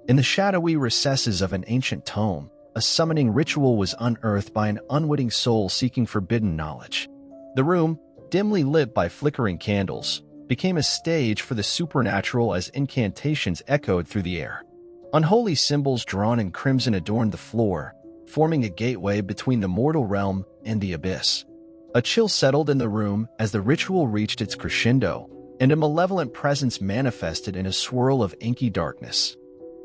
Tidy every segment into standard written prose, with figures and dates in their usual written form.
In the shadowy recesses of an ancient tome, a summoning ritual was unearthed by an unwitting soul seeking forbidden knowledge. The room, dimly lit by flickering candles, became a stage for the supernatural as incantations echoed through the air. Unholy symbols drawn in crimson adorned the floor, forming a gateway between the mortal realm and the abyss. A chill settled in the room as the ritual reached its crescendo, and a malevolent presence manifested in a swirl of inky darkness.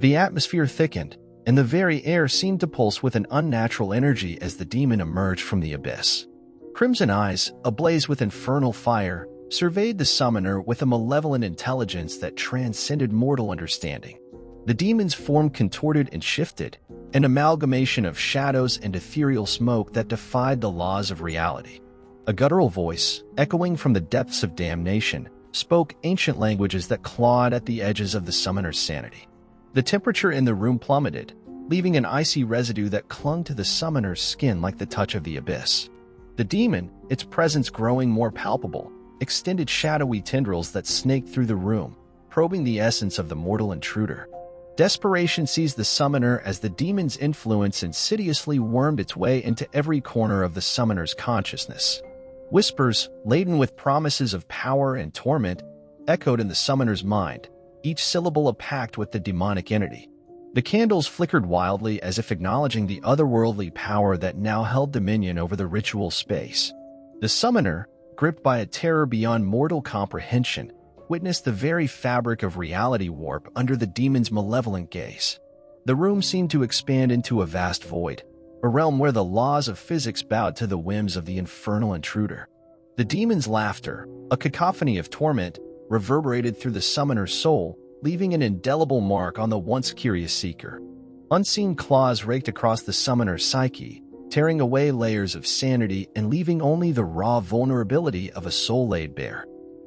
The atmosphere thickened, and the very air seemed to pulse with an unnatural energy as the demon emerged from the abyss. Crimson eyes, ablaze with infernal fire, surveyed the summoner with a malevolent intelligence that transcended mortal understanding. The demon's form contorted and shifted, an amalgamation of shadows and ethereal smoke that defied the laws of reality. A guttural voice, echoing from the depths of damnation, spoke ancient languages that clawed at the edges of the summoner's sanity. The temperature in the room plummeted, leaving an icy residue that clung to the summoner's skin like the touch of the abyss. The demon, its presence growing more palpable, extended shadowy tendrils that snaked through the room, probing the essence of the mortal intruder. Desperation seized the summoner as the demon's influence insidiously wormed its way into every corner of the summoner's consciousness. Whispers, laden with promises of power and torment, echoed in the summoner's mind, each syllable a pact with the demonic entity. The candles flickered wildly as if acknowledging the otherworldly power that now held dominion over the ritual space. The summoner, gripped by a terror beyond mortal comprehension, witnessed the very fabric of reality warp under the demon's malevolent gaze. The room seemed to expand into a vast void, a realm where the laws of physics bowed to the whims of the infernal intruder. The demon's laughter, a cacophony of torment, reverberated through the summoner's soul, leaving an indelible mark on the once curious seeker. Unseen claws raked across the summoner's psyche, tearing away layers of sanity and leaving only the raw vulnerability of a soul laid bare.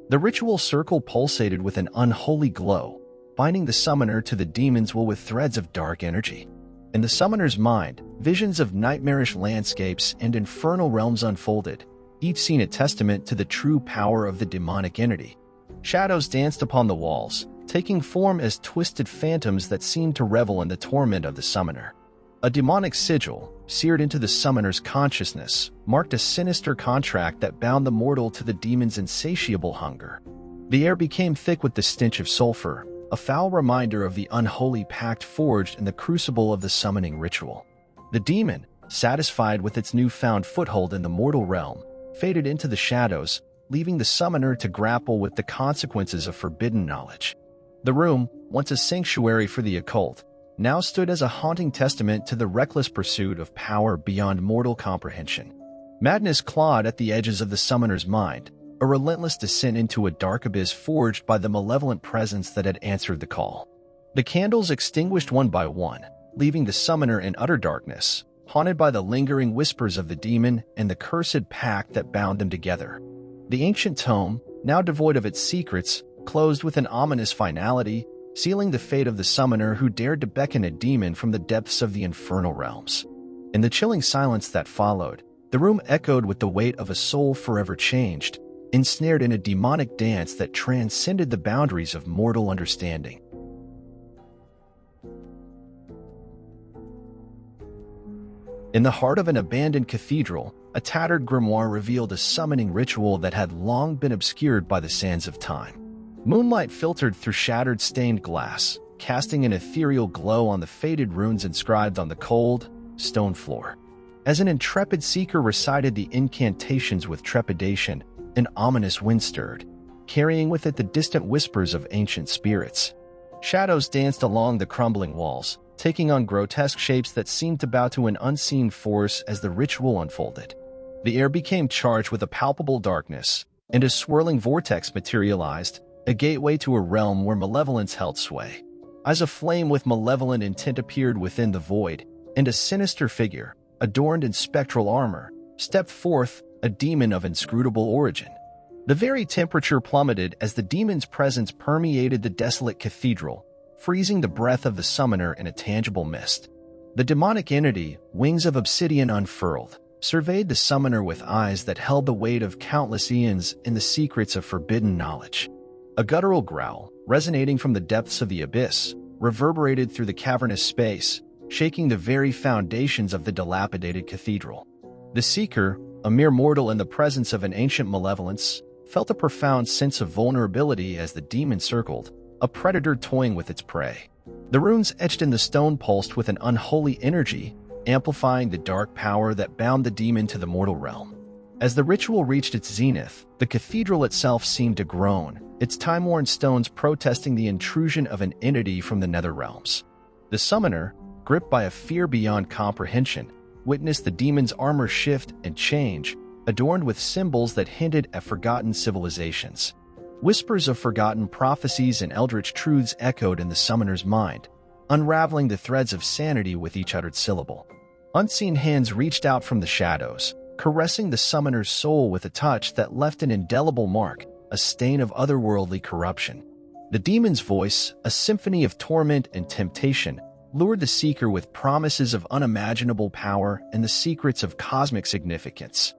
The ritual circle pulsated with an unholy glow, binding the summoner to the demon's will with threads of dark energy. In the summoner's mind, visions of nightmarish landscapes and infernal realms unfolded, each scene a testament to the true power of the demonic entity. Shadows danced upon the walls, taking form as twisted phantoms that seemed to revel in the torment of the summoner. A demonic sigil, seared into the summoner's consciousness, marked a sinister contract that bound the mortal to the demon's insatiable hunger. The air became thick with the stench of sulfur, a foul reminder of the unholy pact forged in the crucible of the summoning ritual. The demon, satisfied with its newfound foothold in the mortal realm, faded into the shadows, leaving the summoner to grapple with the consequences of forbidden knowledge. The room, once a sanctuary for the occult, now stood as a haunting testament to the reckless pursuit of power beyond mortal comprehension. Madness clawed at the edges of the summoner's mind, a relentless descent into a dark abyss forged by the malevolent presence that had answered the call. The candles extinguished one by one, leaving the summoner in utter darkness, haunted by the lingering whispers of the demon and the cursed pact that bound them together. The ancient tome, now devoid of its secrets, closed with an ominous finality, sealing the fate of the summoner who dared to beckon a demon from the depths of the infernal realms. In the chilling silence that followed, the room echoed with the weight of a soul forever changed, ensnared in a demonic dance that transcended the boundaries of mortal understanding. In the heart of an abandoned cathedral, a tattered grimoire revealed a summoning ritual that had long been obscured by the sands of time. Moonlight filtered through shattered stained glass, casting an ethereal glow on the faded runes inscribed on the cold, stone floor. As an intrepid seeker recited the incantations with trepidation, an ominous wind stirred, carrying with it the distant whispers of ancient spirits. Shadows danced along the crumbling walls, taking on grotesque shapes that seemed to bow to an unseen force as the ritual unfolded. The air became charged with a palpable darkness, and a swirling vortex materialized, a gateway to a realm where malevolence held sway. As a flame with malevolent intent appeared within the void, and a sinister figure, adorned in spectral armor, stepped forth, a demon of inscrutable origin. The very temperature plummeted as the demon's presence permeated the desolate cathedral, freezing the breath of the summoner in a tangible mist. The demonic entity, wings of obsidian unfurled, surveyed the summoner with eyes that held the weight of countless eons in the secrets of forbidden knowledge. A guttural growl, resonating from the depths of the abyss, reverberated through the cavernous space, shaking the very foundations of the dilapidated cathedral. The seeker, a mere mortal in the presence of an ancient malevolence, felt a profound sense of vulnerability as the demon circled, a predator toying with its prey. The runes etched in the stone pulsed with an unholy energy, amplifying the dark power that bound the demon to the mortal realm. As the ritual reached its zenith, the cathedral itself seemed to groan, its time-worn stones protesting the intrusion of an entity from the nether realms. The summoner, gripped by a fear beyond comprehension, witnessed the demon's armor shift and change, adorned with symbols that hinted at forgotten civilizations. Whispers of forgotten prophecies and eldritch truths echoed in the summoner's mind, unraveling the threads of sanity with each uttered syllable. Unseen hands reached out from the shadows, caressing the summoner's soul with a touch that left an indelible mark, a stain of otherworldly corruption. The demon's voice, a symphony of torment and temptation, lured the seeker with promises of unimaginable power and the secrets of cosmic significance.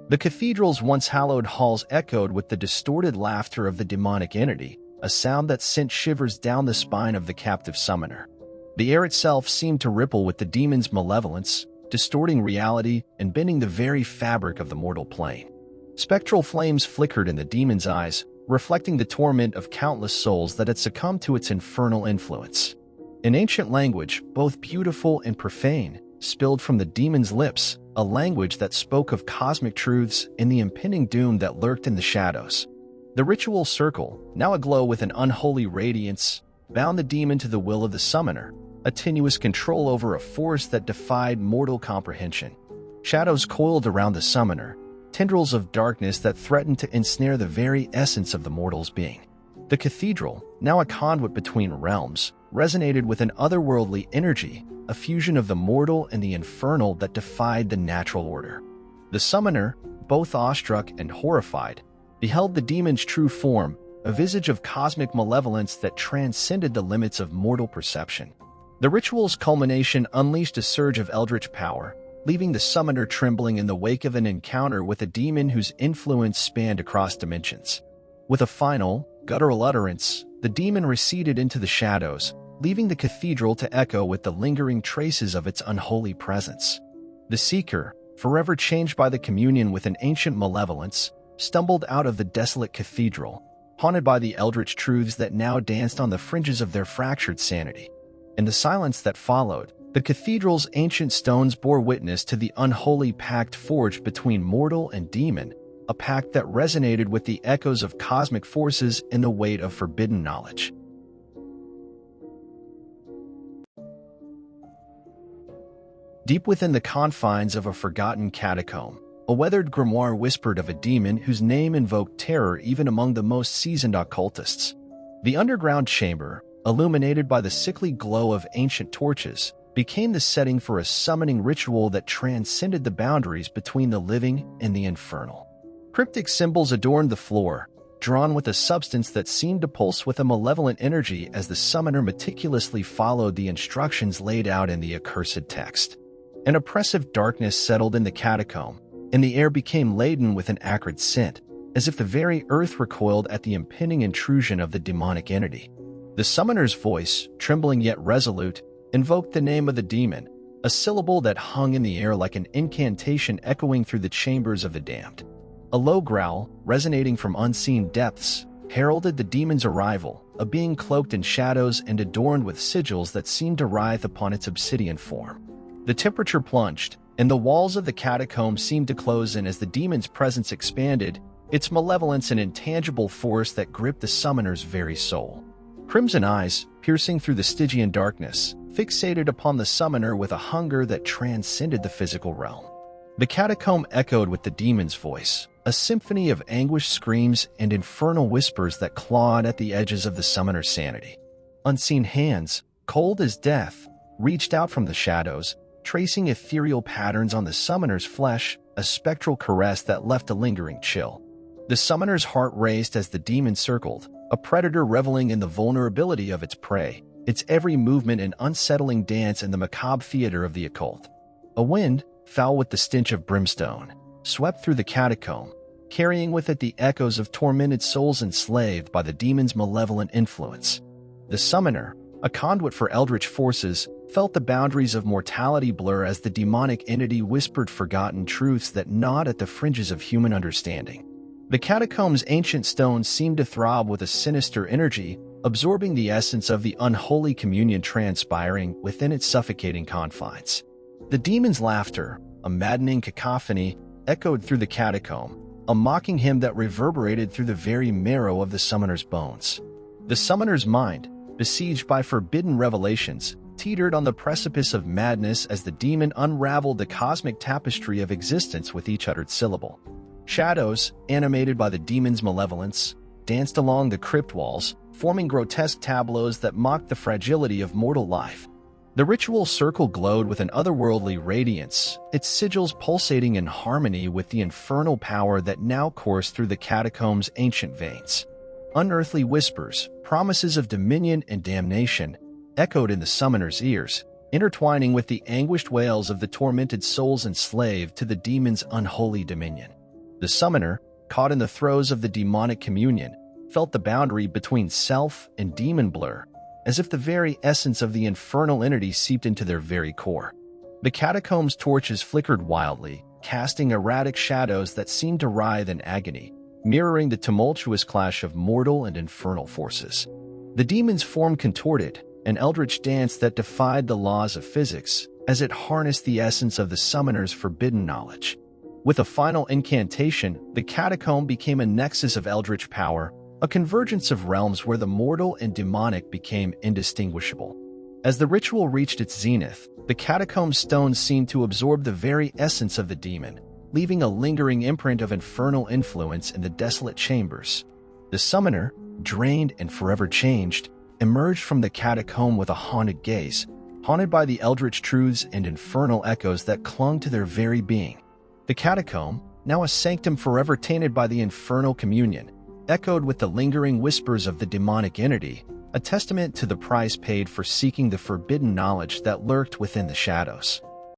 The cathedral's once hallowed halls echoed with the distorted laughter of the demonic entity, a sound that sent shivers down the spine of the captive summoner. The air itself seemed to ripple with the demon's malevolence, distorting reality and bending the very fabric of the mortal plane. Spectral flames flickered in the demon's eyes, reflecting the torment of countless souls that had succumbed to its infernal influence. In ancient language, both beautiful and profane, spilled from the demon's lips, a language that spoke of cosmic truths and the impending doom that lurked in the shadows. The ritual circle, now aglow with an unholy radiance, bound the demon to the will of the summoner, a tenuous control over a force that defied mortal comprehension. Shadows coiled around the summoner, tendrils of darkness that threatened to ensnare the very essence of the mortal's being. The cathedral, now a conduit between realms, resonated with an otherworldly energy, a fusion of the mortal and the infernal that defied the natural order. The summoner, both awestruck and horrified, beheld the demon's true form, a visage of cosmic malevolence that transcended the limits of mortal perception. The ritual's culmination unleashed a surge of eldritch power, leaving the summoner trembling in the wake of an encounter with a demon whose influence spanned across dimensions. With a final, guttural utterance, the demon receded into the shadows, leaving the cathedral to echo with the lingering traces of its unholy presence. The seeker, forever changed by the communion with an ancient malevolence, stumbled out of the desolate cathedral, haunted by the eldritch truths that now danced on the fringes of their fractured sanity. In the silence that followed, the cathedral's ancient stones bore witness to the unholy pact forged between mortal and demon, a pact that resonated with the echoes of cosmic forces and the weight of forbidden knowledge. Deep within the confines of a forgotten catacomb, a weathered grimoire whispered of a demon whose name invoked terror even among the most seasoned occultists. The underground chamber, illuminated by the sickly glow of ancient torches, became the setting for a summoning ritual that transcended the boundaries between the living and the infernal. Cryptic symbols adorned the floor, drawn with a substance that seemed to pulse with a malevolent energy as the summoner meticulously followed the instructions laid out in the accursed text. An oppressive darkness settled in the catacomb, and the air became laden with an acrid scent, as if the very earth recoiled at the impending intrusion of the demonic entity. The summoner's voice, trembling yet resolute, invoked the name of the demon, a syllable that hung in the air like an incantation echoing through the chambers of the damned. A low growl, resonating from unseen depths, heralded the demon's arrival, a being cloaked in shadows and adorned with sigils that seemed to writhe upon its obsidian form. The temperature plunged, and the walls of the catacomb seemed to close in as the demon's presence expanded, its malevolence an intangible force that gripped the summoner's very soul. Crimson eyes, piercing through the Stygian darkness, fixated upon the summoner with a hunger that transcended the physical realm. The catacomb echoed with the demon's voice, a symphony of anguished screams and infernal whispers that clawed at the edges of the summoner's sanity. Unseen hands, cold as death, reached out from the shadows, tracing ethereal patterns on the summoner's flesh, a spectral caress that left a lingering chill. The summoner's heart raced as the demon circled, a predator reveling in the vulnerability of its prey, its every movement an unsettling dance in the macabre theater of the occult. A wind, foul with the stench of brimstone, swept through the catacomb, carrying with it the echoes of tormented souls enslaved by the demon's malevolent influence. The summoner, a conduit for eldritch forces, felt the boundaries of mortality blur as the demonic entity whispered forgotten truths that gnawed at the fringes of human understanding. The catacombs' ancient stones seemed to throb with a sinister energy, absorbing the essence of the unholy communion transpiring within its suffocating confines. The demon's laughter, a maddening cacophony, echoed through the catacomb, a mocking hymn that reverberated through the very marrow of the summoner's bones. The summoner's mind, besieged by forbidden revelations, teetered on the precipice of madness as the demon unraveled the cosmic tapestry of existence with each uttered syllable. Shadows, animated by the demon's malevolence, danced along the crypt walls, forming grotesque tableaus that mocked the fragility of mortal life. The ritual circle glowed with an otherworldly radiance, its sigils pulsating in harmony with the infernal power that now coursed through the catacombs' ancient veins. Unearthly whispers, promises of dominion and damnation, echoed in the summoner's ears, intertwining with the anguished wails of the tormented souls enslaved to the demon's unholy dominion. The summoner, caught in the throes of the demonic communion, felt the boundary between self and demon blur, as if the very essence of the infernal entity seeped into their very core. The catacombs' torches flickered wildly, casting erratic shadows that seemed to writhe in agony, mirroring the tumultuous clash of mortal and infernal forces. The demon's form contorted, an eldritch dance that defied the laws of physics, as it harnessed the essence of the summoner's forbidden knowledge. With a final incantation, the catacomb became a nexus of eldritch power, a convergence of realms where the mortal and demonic became indistinguishable. As the ritual reached its zenith, the catacomb stones seemed to absorb the very essence of the demon, leaving a lingering imprint of infernal influence in the desolate chambers. The summoner, drained and forever changed, emerged from the catacomb with a haunted gaze, haunted by the eldritch truths and infernal echoes that clung to their very being. The catacomb, now a sanctum forever tainted by the infernal communion, echoed with the lingering whispers of the demonic entity, a testament to the price paid for seeking the forbidden knowledge that lurked within the shadows.